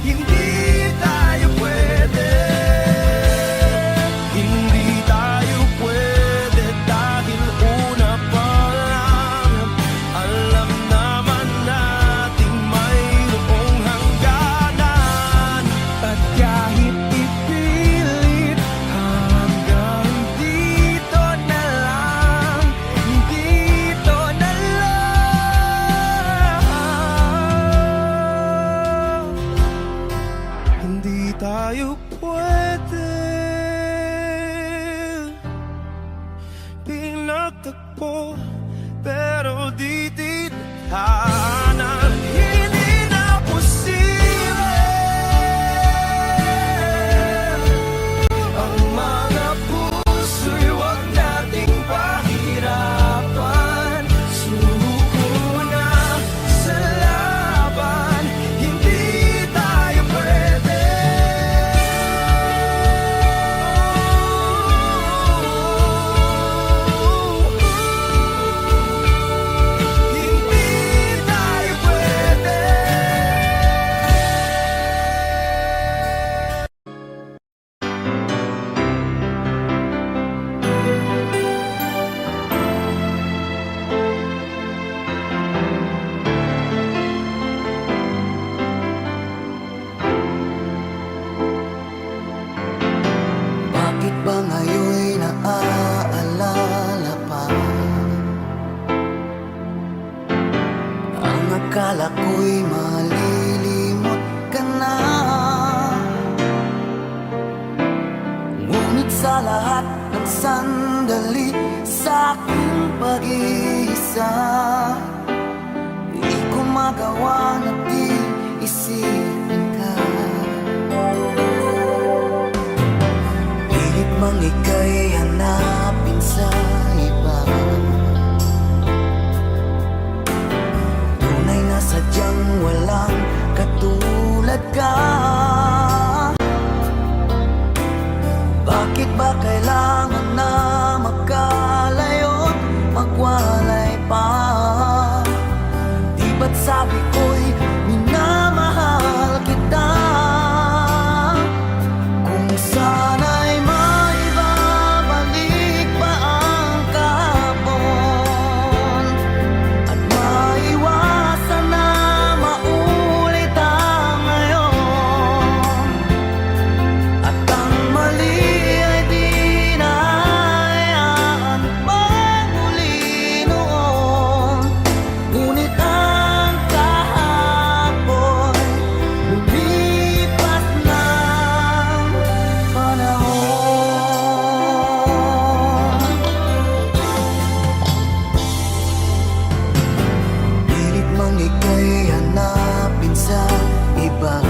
hindi tayo pwede. Hindi tayo pwede dahil una pa lang, alam naman nating mayroong hangganan. At kahit ipilit, hanggang dito na lang, dito na lang. Hindi tayo pwede, pinagtagpo, pero di tinadhana. Hindi na posible ang mga puso'y huwag nating pahirapan. Suko na sa laban, hindi tayo pwede. Hindi tayo pwede. Bakit ba ngayon'y naaalala pa ang akala ko'y malilimot ka na? Ngunit sa lahat ng sandali sa aking pag-iisa, di ko magawa na di isipin ka. Pilit mang ika'y Bakit ba kailangan na magkalayo't magwalay pa? Di ba't sabi ko'y minamahal kita? Kung sana'y maibabalik pa ang kahapon at maiwasan na maulit ang ngayon, at ang mali ay di na hayaan magmuli noon. Ngunit ang kahapon lumipas ng panahon. Pilit mang ika'y hanapin sa iba,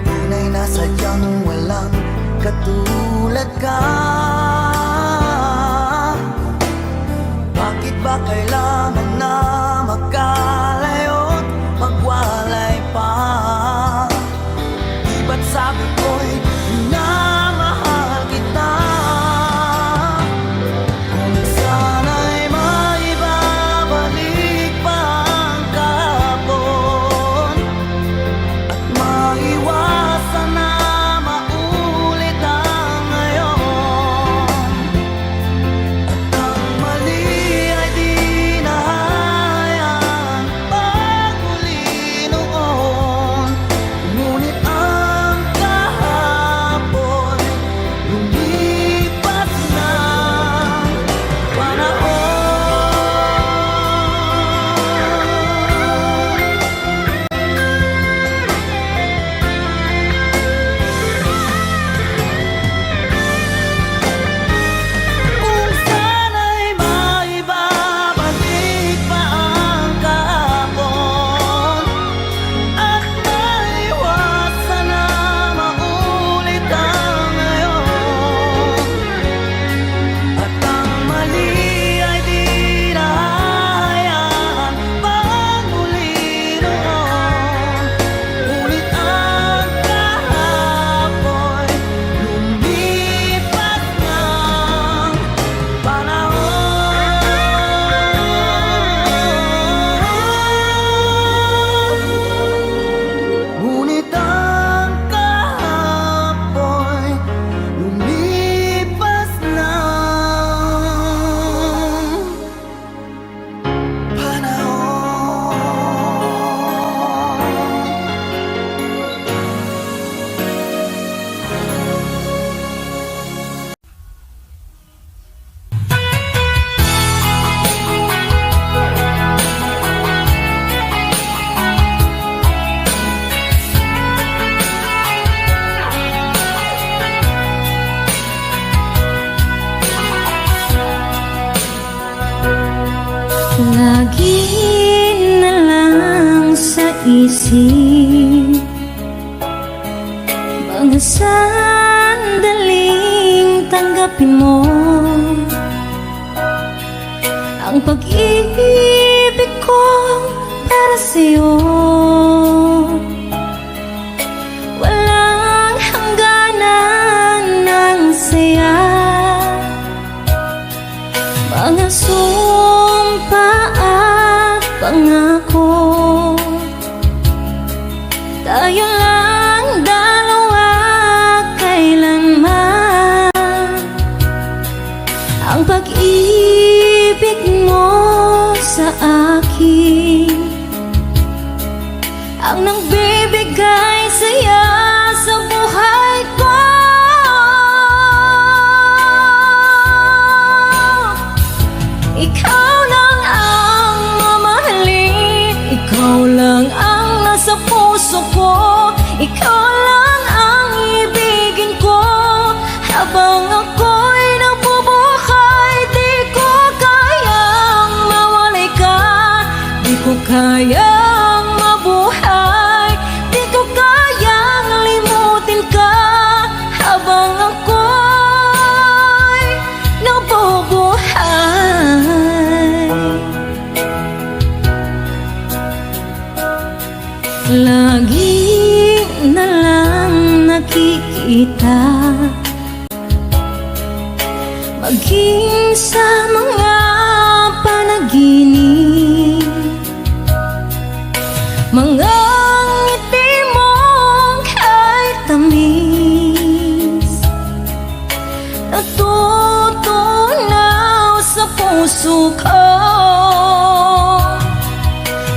tunay na sadyang walang katulad ka. Bakit ba kailangan na magkalayo't magwalay pa? Di ba't sabi ko'y minamahal kita? Kung sana'y maibabalik pa ang kahapon at maiwasan na maulit ang ngayon, at ang mali ay di na hayaan magmuli noon. Ngunit ang kahapon lumipas ng panahon. Kung sana'y maibabalik pa ang kahapon at maiwasan na maulit ang ngayon, at ang mali ay di na hayaan magmuli noon. Ngunit ang kahapon lumipas ng panahon. Ngunit ang kahapon lumipas ng panahon. Lagi na lang sa isip mga sandaling tanggapin mo ang pag-ibig ko para sa'yo. Walang hangganan ng saya, mga sumpa at pangako. Tayo lang dalawa kailanman. Ang pag-ibig mo sa akin ang nagbibigay saya sa buhay ko. Ikaw lang ang mamahalin, ikaw lang ang nasa puso ko, ikaw lang ang ibigin ko. Habang ako'y nabubuhay, di ko kayang mawalay ka. nakikita, maging sa mga panaginip, mga ngiti mong kahit tamis, natutunaw sa puso ko.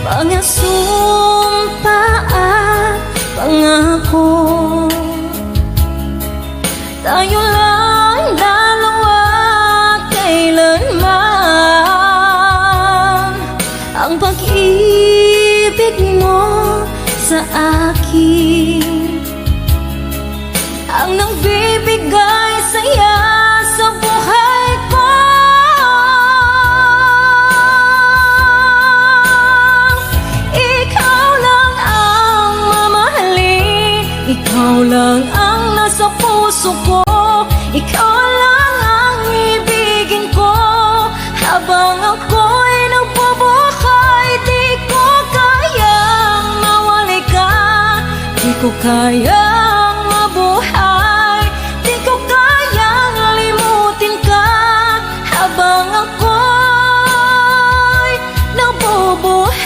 Mga sumpa at pangako, tayo lang dalawa kailanman. Ang pag-ibig mo sa akin ang nagbibigay saya sa buhay ko. Ikaw lang ang mamahalin, ikaw lang ang nasa puso ko, ikaw lang ang ibigin ko. Habang ako'y nagbubuhay, di ko kayang mawali ka, di ko kayang mabuhay, di ko kayang limutin ka. Habang ako'y nabubuhay.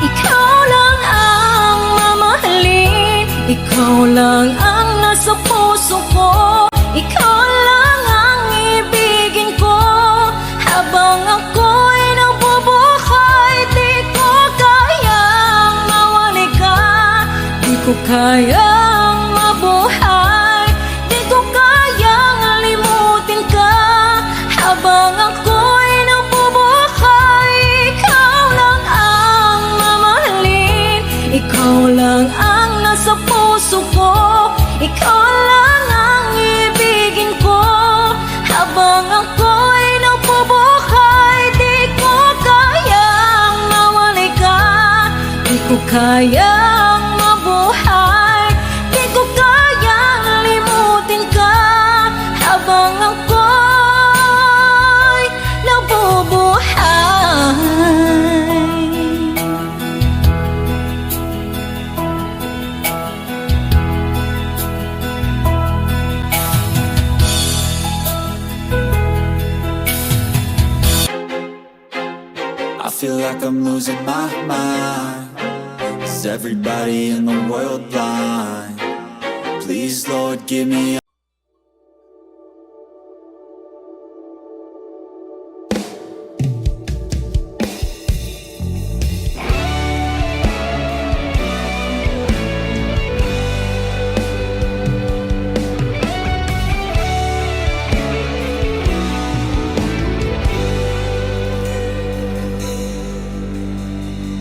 Ikaw lang ang mamahalin, ikaw lang ang nasa puso ko, ikaw lang ang ibigin ko. Habang ako'y nabubuhay, di ko kayang mawali ka, di ko kayang mabuhay, di ko kayang limutin ka. Habang ako'y nabubuhay, ikaw lang ang mamahalin, ikaw lang ang nasa puso ko, ikaw lang ang ibigin ko. Habang ako'y nabubuhay, di ko kayang mawali ka, di ko kayang mabuhay, di ko kayang limutin ka. Habang ako'y nabubuhay. I feel like I'm losing my mind. Is everybody in the world blind? Please, Lord, give me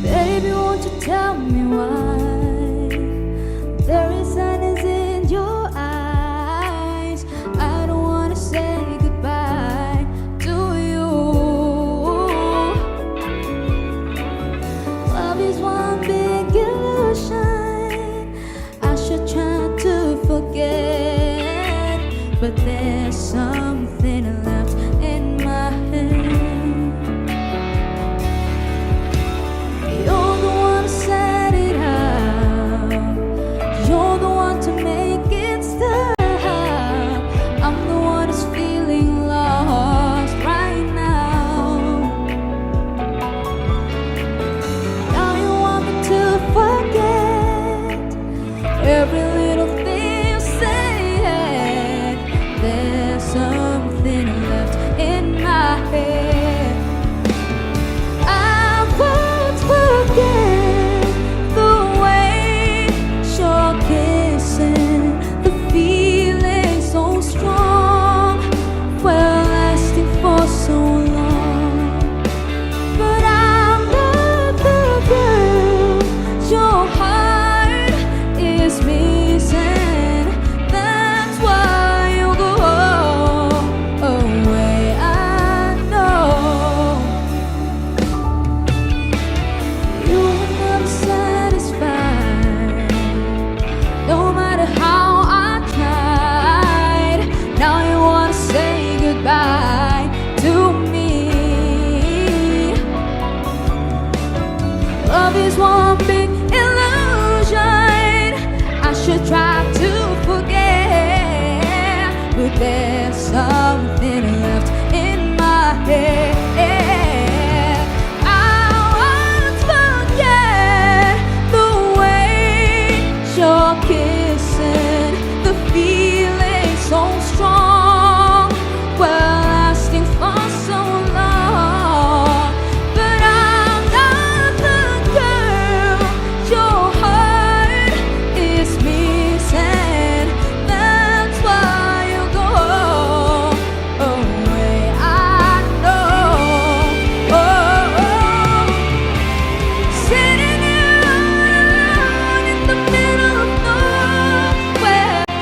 Baby, won't you tell me why there is sadness in your eyes?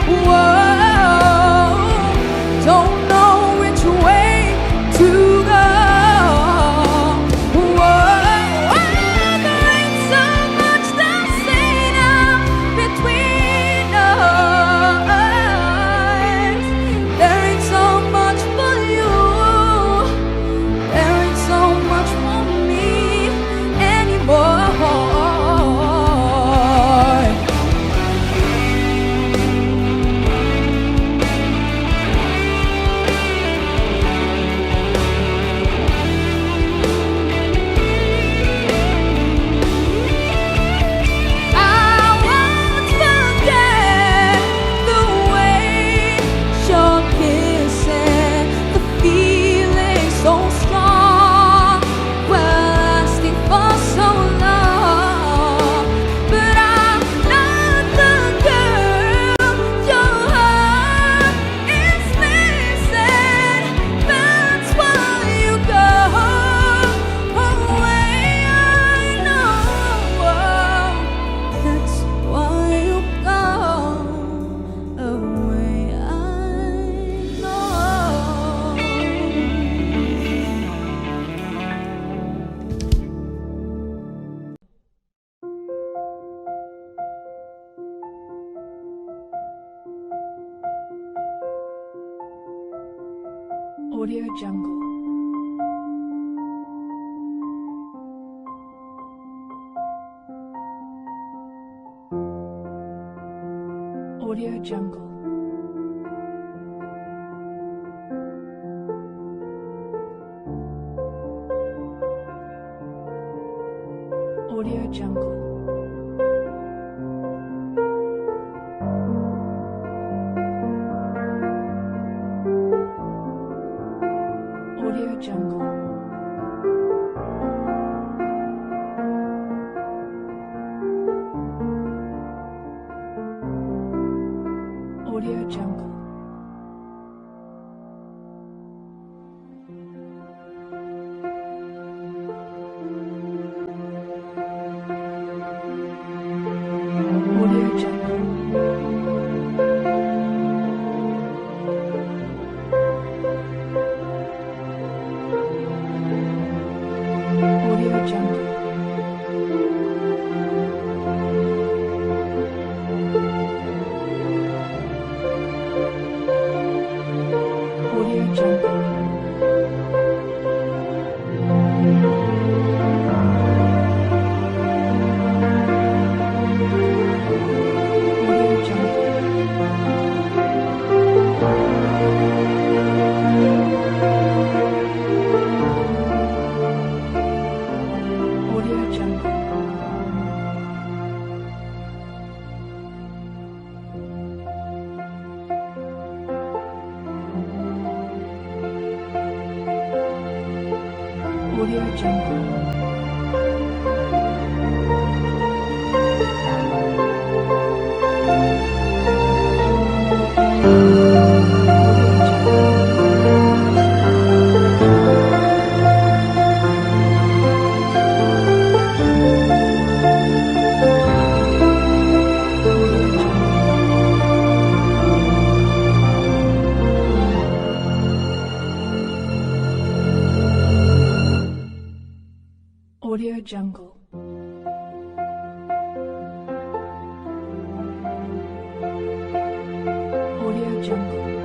Whoa, don't know which way to go. Whoa, there ain't so much to say now between us. There ain't so much for you. There ain't so much for me anymore. I won't forget the way you're kissing, the feeling so strong, lasting for so long. But I'm not the girl your heart is missing. That's why you go away. I know. That's why you go away. I know. Audio Jungle. Audio Jungle. Audio Jungle. Audio Jungle. Audio Jungle. Audio Jungle. Audio Jungle. Audio Jungle. Audio Jungle. Audio Jungle. Audio Jungle. Audio Jungle. Audio Jungle.